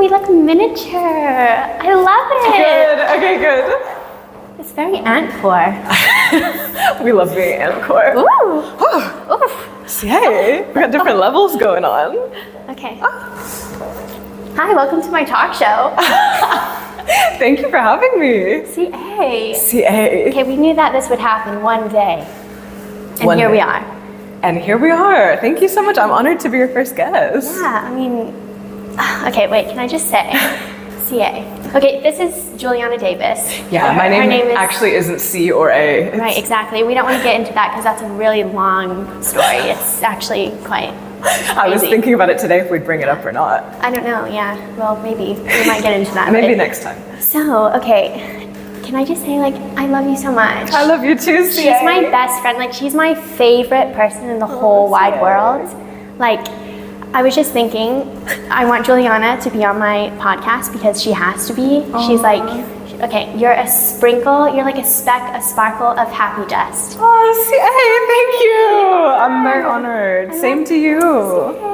we look miniature. I love it. Good. Okay, good. It's very ant-core. We love being ant-core. Ooh. Oof. See, hey, we got different levels going on. Okay. Hi, welcome to my talk show. Thank you for having me. CA. CA. Okay, we knew that this would happen one day. And One here day. we are. And here we are. Thank you so much. I'm honored to be your first guest. Yeah, I mean, okay, wait, can I just say, CA. Okay, this is Juliana Davis. Yeah, my Her name is, actually isn't C or A. It's, right, exactly. We don't want to get into that because that's a really long story. It's actually quite I was crazy. thinking about it today if we'd bring it up or not. I don't know, yeah. Well, maybe. We might get into that. Maybe but- next time. So, okay, can I just say, like, I love you so much. I love you too, CA. She's my best friend. Like, she's my favorite person in the whole wide world. Like, I was just thinking, I want Juliana to be on my podcast because she has to be. She's like, okay, you're a sprinkle, you're like a speck, a sparkle of happy dust. Oh, CA, thank you. I'm very honored. Same to you.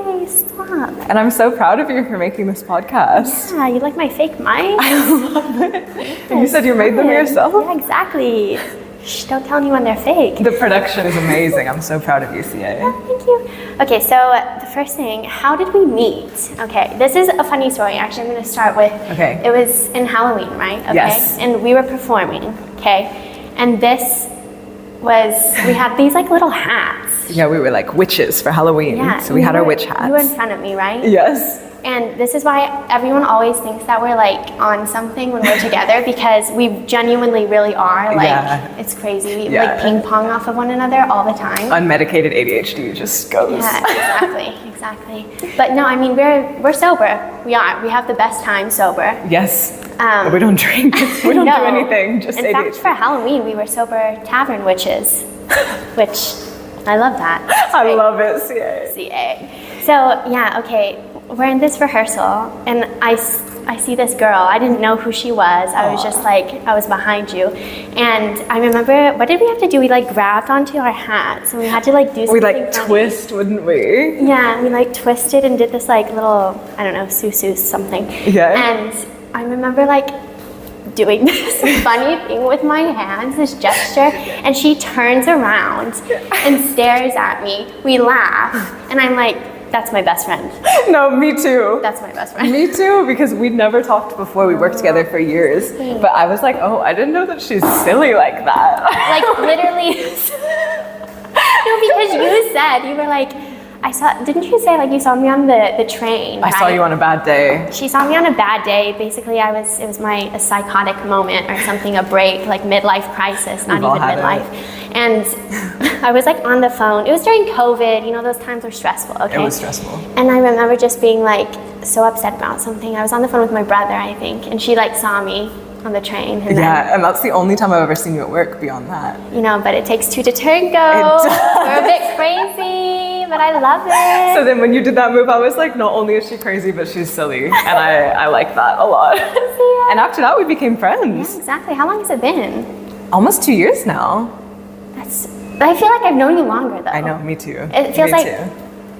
Hey, stop. And I'm so proud of you for making this podcast. Yeah, you like my fake mic? I love it. And you said you made them yourself? Yeah, exactly. Shh, don't tell anyone they're fake. The production is amazing. I'm so proud of you, CA. Thank you. Okay, so the first thing, how did we meet? Okay, this is a funny story. Actually, I'm going to start with, Okay. It was in Halloween, right? Okay. Yes. And we were performing, okay? And this was, we had these like little hats. Yeah, we were like witches for Halloween. Yeah. So we had our witch hats. You were in front of me, right? Yes. And this is why everyone always thinks that we're like on something when we're together because we genuinely really are. Like, Yeah. it's crazy. We Yeah. like ping pong off of one another all the time. Unmedicated ADHD just goes. Yeah, exactly. But no, I mean, we're sober. We are. We have the best time sober. Yes. But we don't drink. We don't No. do anything. Just In ADHD. fact, for Halloween, we were sober tavern witches, which I love that. That's I great. love it, CA. CA. So yeah, okay, we're in this rehearsal, and I see this girl. I didn't know who she was. I was just like, I was behind you, and I remember, what did we have to do? We like grabbed onto our hats, and we had to like do something. We like funny. twist, wouldn't we? Yeah, we like twisted and did this like little, I don't know, susu something. Yeah. And I remember like doing this funny thing with my hands, this gesture, and she turns around and stares at me. We laugh, and I'm like, that's my best friend. No, me too. That's my best friend. Me too, because we'd never talked before. We worked together for years. But I was like, oh, I didn't know that she's silly like that. Like literally. No, because you said, you were like, didn't you say like you saw me on the train? I saw right? you on a bad day. She saw me on a bad day. Basically, it was a psychotic moment or something, a break, like midlife crisis, not We've all even had midlife. And I was like on the phone. It was during COVID, you know, those times were stressful, okay? It was stressful. And I remember just being like so upset about something. I was on the phone with my brother, I think, and she like saw me on the train. And Yeah, and that's the only time I've ever seen you at work beyond that. then, you know, but it takes two to tango. does. We're a bit crazy, but I love it. So then when you did that move, I was like, not only is she crazy, but she's silly. And I like that a lot. And after that, we became friends. Yeah, exactly. How long has it been? Almost 2 years now. I feel like I've known you longer though. I know, me too. It feels Me like too.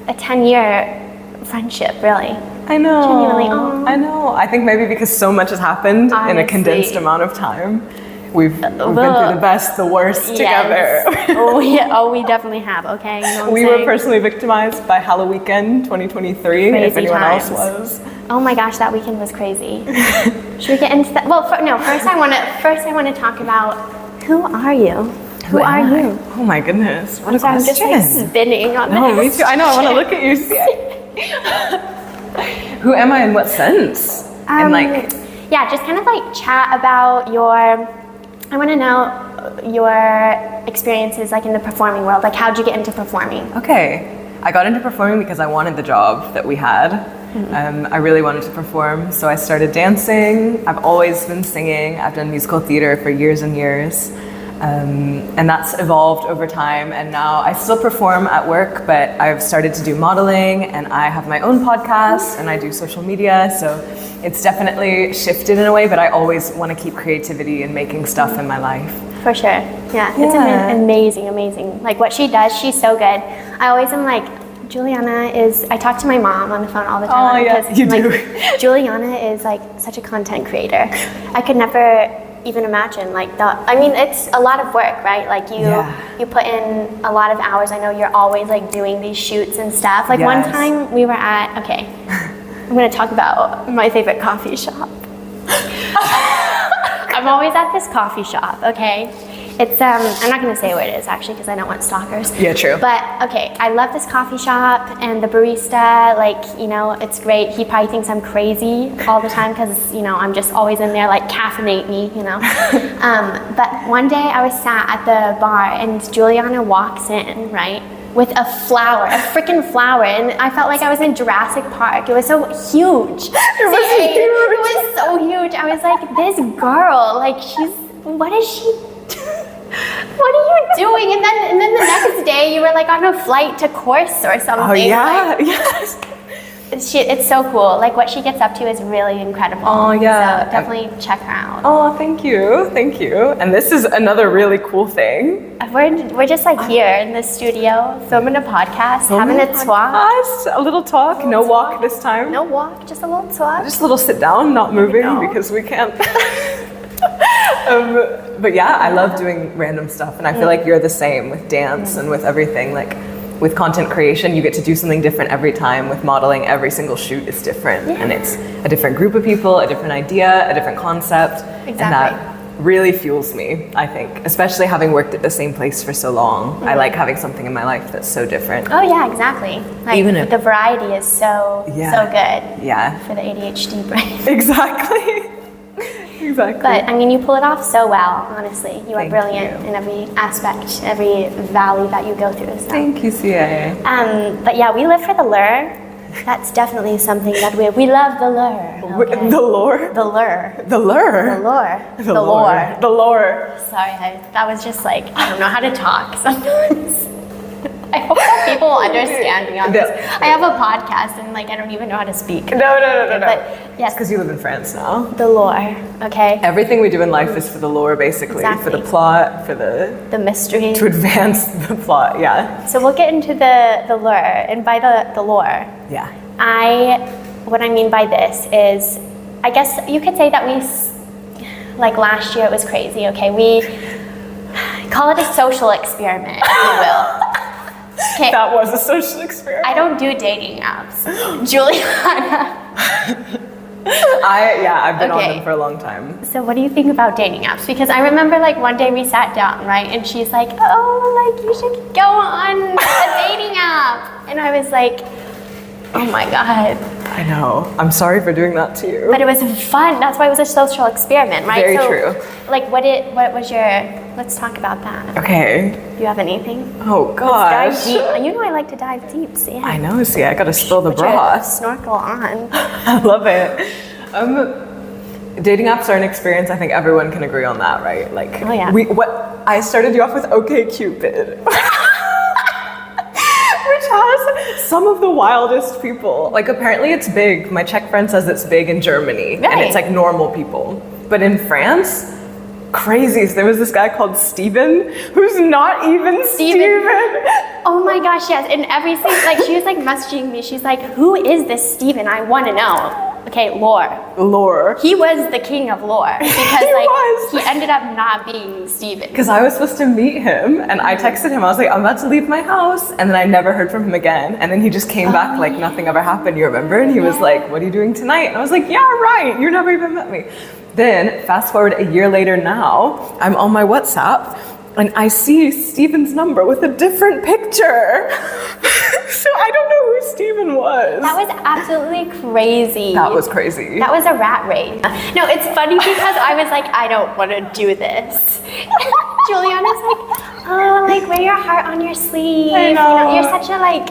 a 10-year friendship, really. I know. Genuinely, aw. I know. I think maybe because so much has happened in a Honestly. condensed amount of time, we've been through the best, the worst together. Yes. we definitely have, okay? You know what I'm We saying? were personally victimized by Halloween 2023, if Crazy anyone times. else was. Oh my gosh, that weekend was crazy. Should we get into that? Well, first I want to talk about, who are you? Who are am I? you? Oh my goodness, what a I'm just question. like spinning on No, this. me too. I know, I want to look at you. Who am I in what sense? And like, yeah, just kind of like chat about I want to know your experiences like in the performing world. Like, how'd you get into performing? okay, I got into performing because I wanted the job that we had. I really wanted to perform, so I started dancing. I've always been singing. I've done musical theater for years and years. And that's evolved over time, and now I still perform at work, but I've started to do modeling, and I have my own podcast, and I do social media, so it's definitely shifted in a way, but I always want to keep creativity and making stuff in my life. For sure. Yeah. It's amazing. Like what she does, she's so good. I always am like Juliana is, I talk to my mom on the phone all the time. Oh, yeah, because, you like, do. Juliana is like such a content creator. I could never even imagine like that. I mean, it's a lot of work, right? Like you put in a lot of hours. I know you're always like doing these shoots and stuff. Like one time we were at, okay, I'm gonna talk about my favorite coffee shop. I'm always at this coffee shop, okay? It's, I'm not gonna say where it is actually because I don't want stalkers. Yeah, true. But okay, I love this coffee shop and the barista, like, you know, it's great. He probably thinks I'm crazy all the time because, you know, I'm just always in there like caffeinate me, you know. But one day I was sat at the bar and Juliana walks in, right? With a flower, a freaking flower, and I felt like I was in Jurassic Park. It was so huge. It was so huge. I was like, this girl, like what is she? What are you doing? And then the next day you were like on a flight to Corse or something. Oh yeah, like, yes. It's so cool. Like what she gets up to is really incredible. Oh yeah. So definitely check her out. Oh, thank you. And this is another really cool thing. We're just like here in the studio, filming a podcast, having a talk. A little talk, no walk this time. No walk, just a little talk. Just a little sit down, not moving because we can't. But yeah, I love doing random stuff, and I feel like you're the same with dance and with everything. Like with content creation, you get to do something different every time. With modeling, every single shoot is different, and it's a different group of people, a different idea, a different concept, and that really fuels me, I think, especially having worked at the same place for so long. I like having something in my life that's so different. Oh yeah, exactly. Like Even if the variety is so good. Yeah. For the ADHD brain. Exactly. Exactly. But I mean, you pull it off so well, honestly. You are Thank brilliant you. in every aspect, every valley that you go through. So. Thank you, CA. But yeah, we live for the lure. That's definitely something that we love the lure. Okay? The lore? The lure. The lure? The lure. The lore. The lore. Sorry, that was just like, I don't know how to talk sometimes. I hope that people understand me on this. I have a podcast and like I don't even know how to speak. No. But yes, Because you live in France now. the lore, okay? Everything we do in life is for the lore, basically. Exactly. For the plot, for the mystery. to advance the plot. Yeah. So we'll get into the lure, and by the lore, Yeah. what I mean by this is, I guess you could say that like last year it was crazy. Okay, we call it a social experiment, if you will. Okay. That was a social experiment. I don't do dating apps. Juliana. I've been on Okay. them for a long time. So what do you think about dating apps? Because I remember like one day we sat down, right? And she's like, oh, like you should go on a dating app. And I was like, oh my God. I know. I'm sorry for doing that to you. But it was fun. That's why it was a social experiment, right? Very so, true. Like what was your, let's talk about that. Okay. Do you have anything? Oh Let's gosh. dive deep. You know I like to dive deep, see? I know. See, I gotta spill the Put your broth. snorkel on. I love it. Dating apps are an experience. I think everyone can agree on that, right? Like, Oh, yeah. I started you off with OkCupid, which has some of the wildest people. Like, apparently it's big. My Czech friend says it's big in Germany, and Right. it's like normal people. But in France, crazy. So there was this guy called Steven, who's not even Steven. Oh my gosh, yes. And everything, like she was like messaging me. She's like, who is this Steven? I want to know. Okay, lore. He was the king of lore because he ended up not being Steven. Because I was supposed to meet him, and I texted him. I was like, I'm about to leave my house, and then I never heard from him again. And then he just came back like nothing ever happened. You remember? And he was like, "What are you doing tonight?" And I was like, "Yeah, right. You never even met me." Then fast forward a year later. Now I'm on my WhatsApp, and I see Steven's number with a different picture. So I don't know who Steven was. That was absolutely crazy. That was crazy. That was a rat race. No, it's funny because I was like, I don't want to do this. Juliana's like, oh, like wear your heart on your sleeve. I know. You know, you're such a like.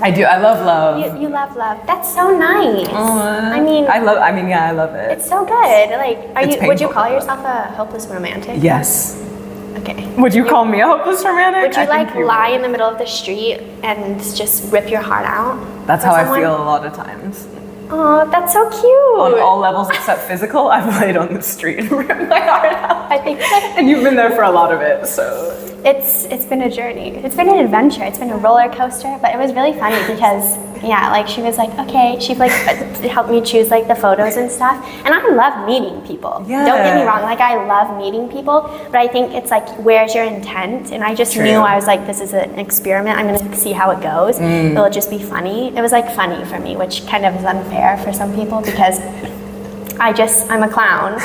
I do. I love love. You love love. That's so nice. I mean, I love it. it's so good. Like, It's would you painful, call but- yourself a hopeless romantic? Yes. Okay. Would you call me a hopeless romantic? Would you I think like you lie would. in the middle of the street and just rip your heart out? That's for how someone? I feel a lot of times. Oh, that's so cute. On all levels except physical, I've laid on the street and ripped my heart out. I think that And you've been there for a lot of it, so. it's been a journey. It's been an adventure. It's been a roller coaster, but it was really funny because yeah, like she was like, okay, she like helped me choose like the photos and stuff. And I love meeting people. Yeah. Don't get me wrong, like I love meeting people, but I think it's like, where's your intent? And I just knew, I was like, this is an experiment. I'm gonna see how it goes. It'll just be funny. It was like funny for me, which kind of is unfair for some people because I'm a clown.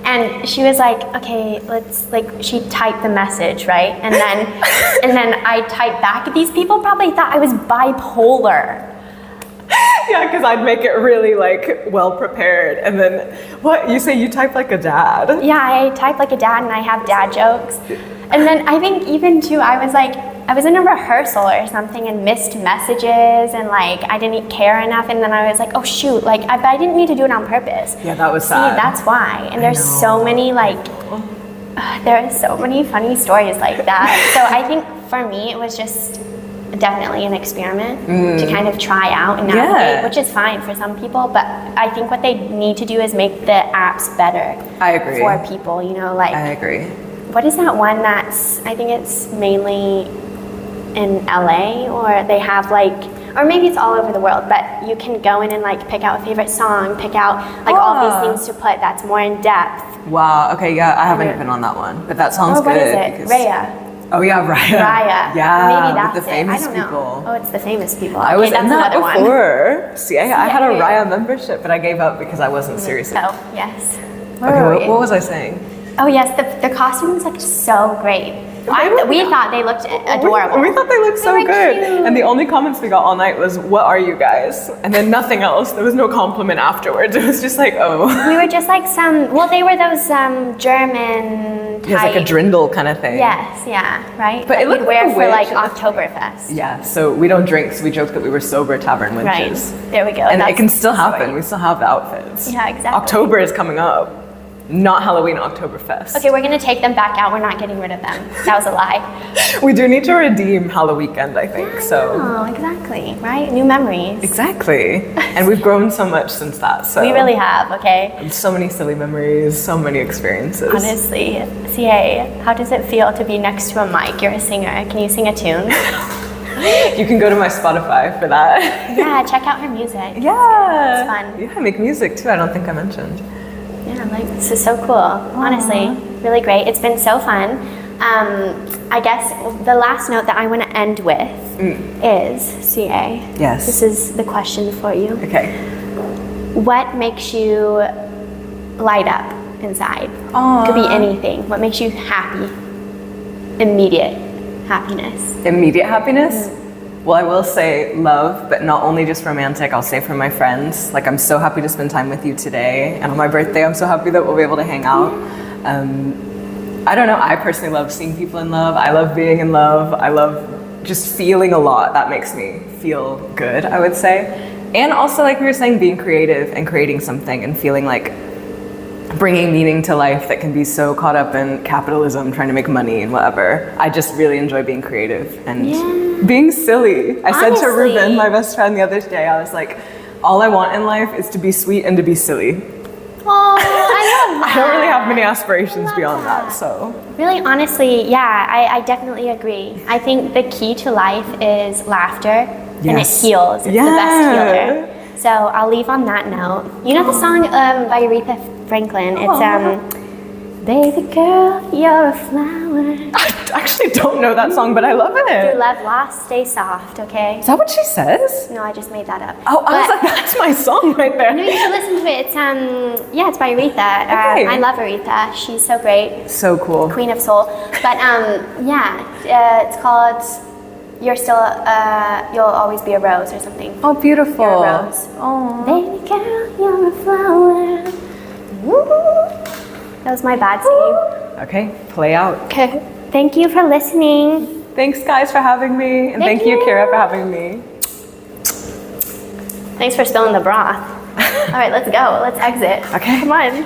And she was like, okay, let's, like, she typed the message, right? And then I typed back. These people probably thought I was bipolar. Yeah, because I'd make it really like well prepared, and then what you say? You type like a dad. Yeah, I type like a dad, and I have dad jokes. And then I think even too, I was in a rehearsal or something and missed messages, and like I didn't care enough, and then I was like, oh shoot, like I didn't mean to do it on purpose. Yeah, that was sad. See, that's why. And there's so many like, there are so many funny stories like that. So I think for me, it was just definitely an experiment to kind of try out and navigate, which is fine for some people, but I think what they need to do is make the apps better. I agree. For people, you know, like. I agree. What is that one that's, I think it's mainly in LA, or they have like, or maybe it's all over the world, but you can go in and like pick out a favorite song, pick out like all these things to put that's more in depth. Wow, okay, yeah, I haven't been on that one, but that sounds good. What is it? Raya. Oh yeah, Raya. Raya. Yeah, maybe that's with the famous it. I don't people. know. Oh, it's the famous people. I was in that another before. One. See, I had a Raya membership, but I gave up because I wasn't serious. Oh, yes. Okay, what was I saying? Oh yes, the costumes looked so great. We thought they looked adorable. We thought they looked so good. Cute. And the only comments we got all night was, what are you guys? And then nothing else. There was no compliment afterwards. It was just like, oh. We were just like they were those German type. It was like a drindle kind of thing. Yes, yeah, right? But it looked wear like a for like witch. Oktoberfest. Yeah, so we don't drink, so we joked that we were sober tavern witches. Right, there we go. And it can still happen. We still have the outfits. Yeah, exactly. October is coming up. Not Halloween, Oktoberfest. Okay, we're gonna take them back out. We're not getting rid of them. That was a lie. We do need to redeem Halloween weekend, I think. Oh, exactly, right? New memories. Exactly. And we've grown so much since that. So we really have, okay? So many silly memories, so many experiences. Honestly, CA, how does it feel to be next to a mic? You're a singer. Can you sing a tune? You can go to my Spotify for that. Yeah, check out her music. Yeah. It's fun. Yeah, I make music too. I don't think I mentioned. Yeah, like this is so cool. Honestly, really great. It's been so fun. I guess the last note that I want to end with is CA. Yes. This is the question for you. Okay. What makes you light up inside? Could be anything. What makes you happy? Immediate happiness. Immediate happiness? Well, I will say love, but not only just romantic. I'll say for my friends. Like, I'm so happy to spend time with you today. And on my birthday, I'm so happy that we'll be able to hang out. I don't know. I personally love seeing people in love. I love being in love. I love just feeling a lot. That makes me feel good, I would say. And also, like we were saying, being creative and creating something and feeling like bringing meaning to life that can be so caught up in capitalism, trying to make money and whatever. I just really enjoy being creative and being silly. I said to Ruben, my best friend, the other day, I was like, all I want in life is to be sweet and to be silly. Oh, I love that. I don't really have many aspirations beyond that, so. Really, honestly, yeah, I definitely agree. I think the key to life is laughter, and it heals. It's the best healer. So I'll leave on that note. You know the song by Aretha Franklin? It's Baby girl, you're a flower. I actually don't know that song, but I love If it. you love lost, stay soft, okay? Is that what she says? No, I just made that up. Oh, I was like, that's my song right there. No, you should listen to it. It's it's by Aretha. Okay. I love Aretha. She's so great. So cool. Queen of Soul. But it's called You're Still You'll Always Be a Rose or something. Oh, beautiful. You're a rose. Oh. Baby girl, you're a flower. Woo. That was my bad singing. Okay, play out. Okay. Thank you for listening. Thanks, guys, for having me. And thank you, Kira, for having me. Thanks for spilling the broth. All right, let's go. Let's exit. Okay. Come on.